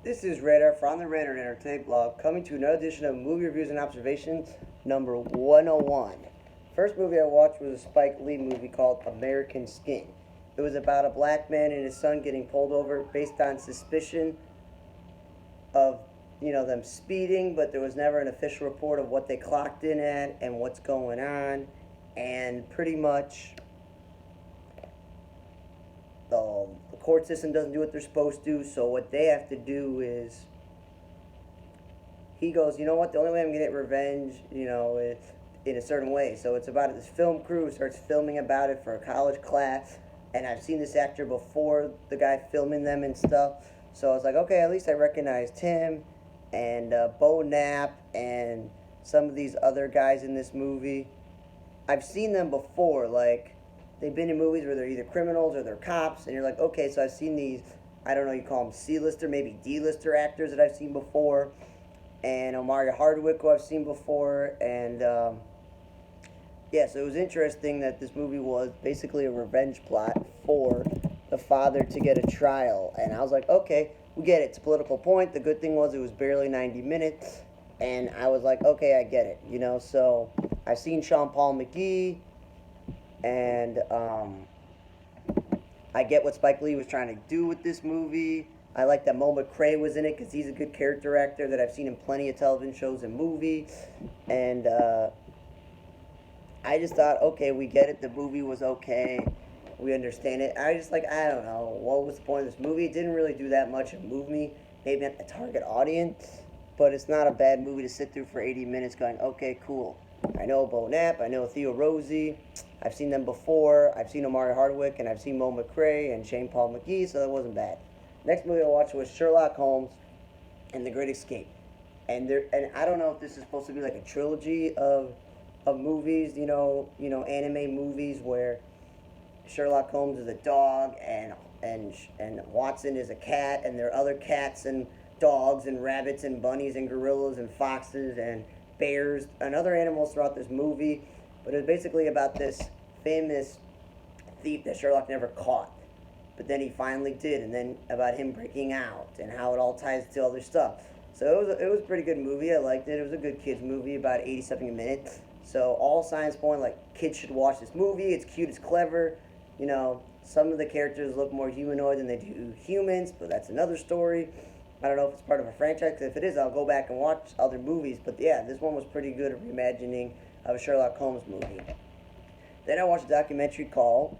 This is Radar from the Radar and Entertainment blog, coming to another edition of Movie Reviews and Observations number 101. First movie I watched was a Spike Lee movie called American Skin. It was about a black man and his son getting pulled over based on suspicion of, them speeding, but there was never an official report of what they clocked in at and what's going on. And pretty much the court system doesn't do what they're supposed to, so what they have to do is he goes, you know what, the only way I'm going to get revenge, is in a certain way. So it's about this film crew who starts filming about it for a college class, and I've seen this actor before, the guy filming them and stuff. So I was like, okay, at least I recognized him, and Bo Knapp, and some of these other guys in this movie. I've seen them before, like, they've been in movies where they're either criminals or they're cops, and you're like, okay, so I've seen these, I don't know, you call them C-lister, maybe D-lister actors that I've seen before, and Omari Hardwick, who I've seen before, and yeah, so it was interesting that this movie was basically a revenge plot for the father to get a trial, and I was like, okay, we get it, it's a political point. The good thing was it was barely 90 minutes, and I was like, okay, I get it, so I've seen Sean Paul McGee, and I get what Spike Lee was trying to do with this movie. I like that Mo McRae was in it because he's a good character actor that I've seen in plenty of television shows and movies. And I just thought, okay, we get it. The movie was okay. We understand it. I just I don't know. What was the point of this movie? It didn't really do that much to move me. Maybe not the target audience. But it's not a bad movie to sit through for 80 minutes going, okay, cool. I know Bo Knapp. I know Theo Rosie. I've seen them before. I've seen Omari Hardwick, and I've seen Mo McRae and Shane Paul McGee, so that wasn't bad. Next movie I watched was Sherlock Holmes and The Great Escape. And I don't know if this is supposed to be like a trilogy of movies, anime movies where Sherlock Holmes is a dog and Watson is a cat, and there are other cats and dogs and rabbits and bunnies and gorillas and foxes and bears and other animals throughout this movie. But it's basically about this famous thief that Sherlock never caught, but then he finally did, and then about him breaking out and how it all ties to other stuff. So it was a pretty good movie. I liked it. It was a good kids movie, about 80 something a minute. So all signs point like kids should watch this movie. It's cute, it's clever. Some of the characters look more humanoid than they do humans, but that's another story. I don't know if it's part of a franchise, because if it is, I'll go back and watch other movies. But yeah, this one was pretty good at reimagining of a Sherlock Holmes movie. Then I watched a documentary called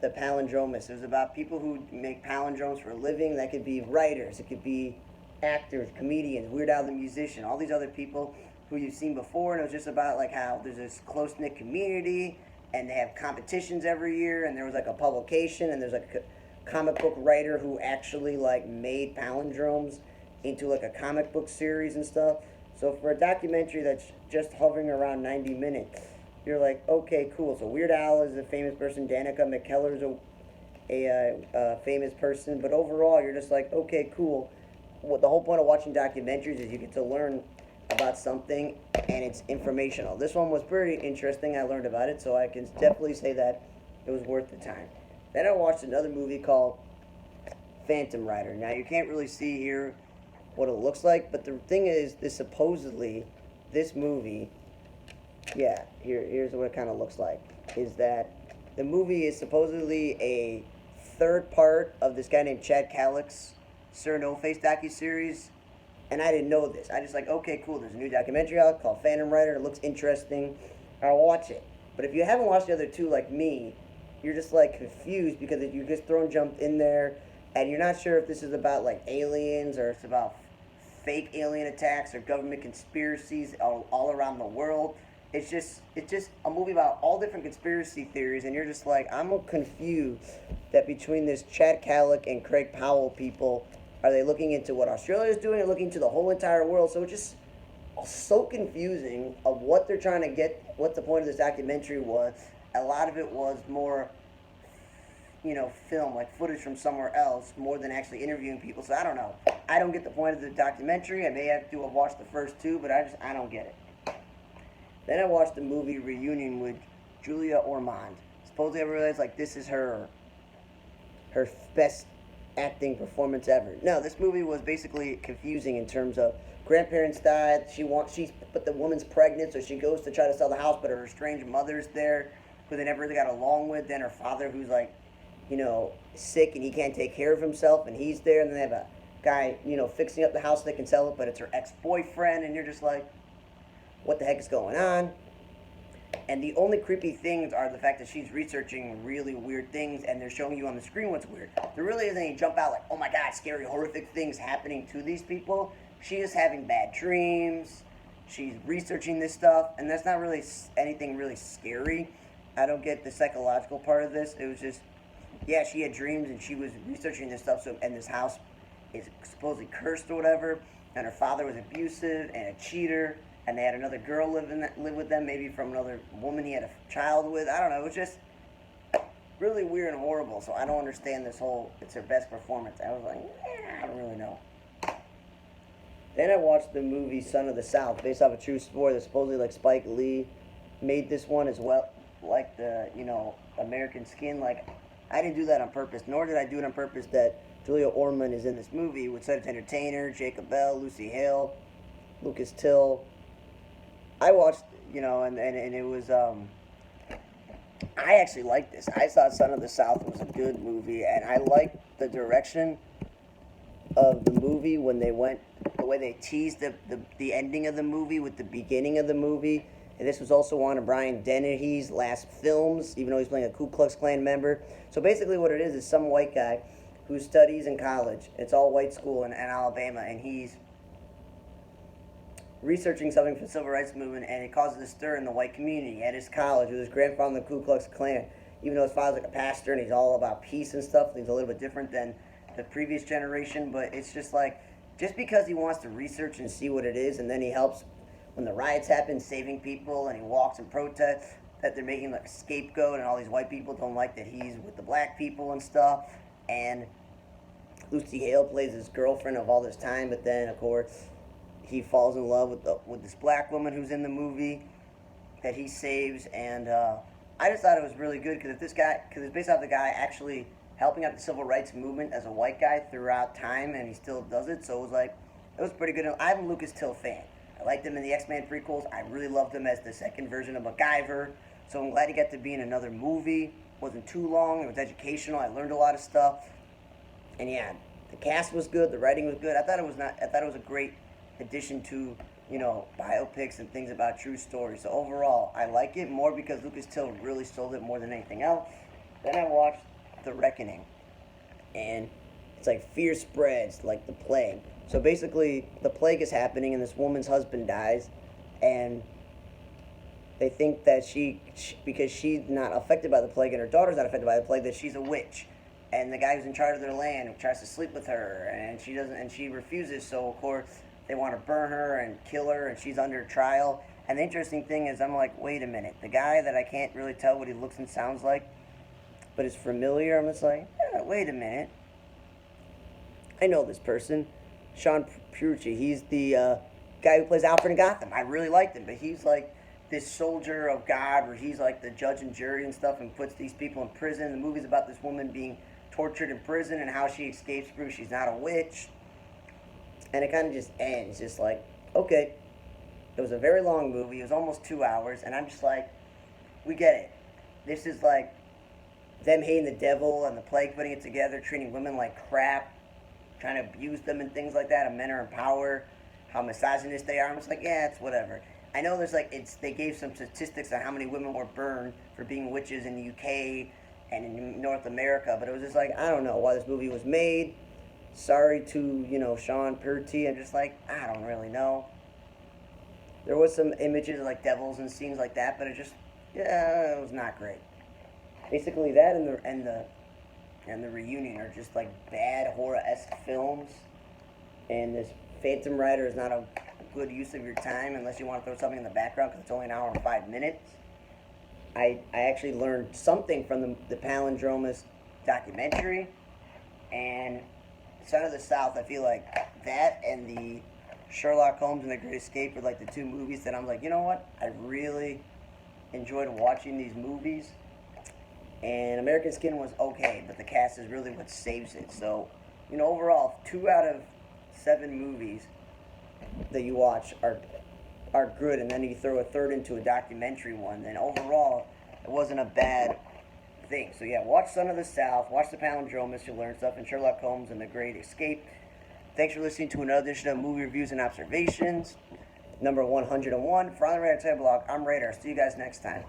The Palindromes. It was about people who make palindromes for a living. That could be writers, it could be actors, comedians, Weird Al the musician, all these other people who you've seen before. And it was just about like how there's this close-knit community, and they have competitions every year, and there was like a publication, and there's like a comic book writer who actually like made palindromes into like a comic book series and stuff. So for a documentary that's just hovering around 90 minutes, you're like, okay, cool. So Weird Al is a famous person. Danica McKellar's a famous person. But overall, you're just like, okay, cool. What the whole point of watching documentaries is you get to learn about something, and it's informational. This one was pretty interesting. I learned about it, so I can definitely say that it was worth the time. Then I watched another movie called Phantom Rider. Now you can't really see here what it looks like, but the thing is, this movie, yeah, here's what it kind of looks like, is that the movie is supposedly a third part of this guy named Chad Kallick's Sir No Face docuseries, and I didn't know this. I just like, okay, cool, there's a new documentary out called Phantom Rider, it looks interesting, I'll watch it. But if you haven't watched the other two like me, you're just like confused because you just thrown jumped in there, and you're not sure if this is about like aliens or it's about fake alien attacks or government conspiracies all around the world. It's just a movie about all different conspiracy theories, and you're just like, I'm confused that between this Chad Kallick and Craig Powell people, are they looking into what Australia is doing or looking into the whole entire world? So it's just so confusing of what they're trying to get, what the point of this documentary was. A lot of it was more, film, like footage from somewhere else, more than actually interviewing people. So I don't know. I don't get the point of the documentary. I may have to have watched the first two, but I don't get it. Then I watched the movie Reunion with Julia Ormond. Supposedly I realized like this is her best acting performance ever. No, this movie was basically confusing in terms of grandparents died. But the woman's pregnant, so she goes to try to sell the house, but her estranged mother's there, who they never really got along with. Then her father, who's like, sick and he can't take care of himself, and he's there. And then they have a guy, fixing up the house so they can sell it, but it's her ex-boyfriend, and you're just like, what the heck is going on? And the only creepy things are the fact that she's researching really weird things, and they're showing you on the screen what's weird. There really isn't any jump out like, oh my god, scary, horrific things happening to these people. She is having bad dreams. She's researching this stuff, and that's not really anything really scary. I don't get the psychological part of this. It was just, yeah, she had dreams, and she was researching this stuff, and this house is supposedly cursed or whatever, and her father was abusive and a cheater, and they had another girl live with them, maybe from another woman he had a child with. I don't know. It was just really weird and horrible. So I don't understand this whole, it's her best performance. I was like, I don't really know. Then I watched the movie Son of the South, based off a true story that supposedly like Spike Lee made this one as well, like the, American Skin. Like, I didn't do that on purpose, nor did I do it on purpose that Julia Ormond is in this movie with Cedric Entertainer, Jacob Bell, Lucy Hale, Lucas Till. I watched, and it was, I actually liked this. I thought Son of the South was a good movie, and I liked the direction of the movie when they went, the way they teased the ending of the movie with the beginning of the movie. And this was also one of Brian Dennehy's last films, even though he's playing a Ku Klux Klan member. So basically what it is some white guy who studies in college. It's all white school in Alabama, and he's researching something for the civil rights movement, and it causes a stir in the white community at his college with his grandfather in the Ku Klux Klan. Even though his father's like a pastor and he's all about peace and stuff, he's a little bit different than the previous generation, but it's just like, just because he wants to research and see what it is, and then he helps when the riots happen, saving people, and he walks and protests, that they're making like a scapegoat, and all these white people don't like that he's with the black people and stuff, and Lucy Hale plays his girlfriend of all this time, but then, of course, he falls in love with this black woman who's in the movie that he saves, and I just thought it was really good because it's based off the guy actually helping out the civil rights movement as a white guy throughout time, and he still does it. So it was pretty good. I'm a Lucas Till fan. I liked him in the X-Men prequels. I really loved him as the second version of MacGyver. So I'm glad he got to be in another movie. It wasn't too long. It was educational. I learned a lot of stuff, and yeah, the cast was good. The writing was good. I thought it was a great addition to, biopics and things about true stories. So overall, I like it more because Lucas Till really sold it more than anything else. Then I watched The Reckoning, and it's like fear spreads like the plague. So basically, the plague is happening, and this woman's husband dies, and they think that because she's not affected by the plague and her daughter's not affected by the plague, that she's a witch. And the guy who's in charge of their land tries to sleep with her, and she refuses. So of course they want to burn her and kill her, and she's under trial. And the interesting thing is, I'm like, wait a minute, the guy that I can't really tell what he looks and sounds like, but is familiar, I'm just like, wait a minute, I know this person, Sean Pucci. He's the guy who plays Alfred in Gotham. I really liked him, but he's like this soldier of God, where he's like the judge and jury and stuff, and puts these people in prison. The movie's about this woman being tortured in prison and how she escapes through. She's not a witch. And it kind of just ends, just like, okay. It was a very long movie. It was almost 2 hours, and I'm just like, we get it. This is like them hating the devil and the plague putting it together, treating women like crap, trying to abuse them and things like that, and men are in power, how misogynist they are. I'm just like, yeah, it's whatever. I know there's like, they gave some statistics on how many women were burned for being witches in the UK and in North America, but it was just like, I don't know why this movie was made. Sorry to, Sean Pucci. I'm just like, I don't really know. There was some images of like devils and scenes like that, but it was not great. Basically that and the Reunion are just like bad horror-esque films, and this Phantom Rider is not a good use of your time unless you want to throw something in the background because it's only an hour and 5 minutes. I actually learned something from the Palindromes documentary, and Son of the South, I feel like that and the Sherlock Holmes and The Great Escape were like the two movies that I'm like, you know what? I really enjoyed watching these movies. And American Skin was okay, but the cast is really what saves it. So overall, 2 out of 7 movies that you watch are good, and then you throw a third into a documentary one, then overall, it wasn't a bad thing. So yeah, watch Son of the South, watch the Palindromes, you'll learn stuff, and Sherlock Holmes and the Great Escape. Thanks for listening to another edition of Movie Reviews and Observations, number 101. For On the Radar Blog, I'm Radar. See you guys next time.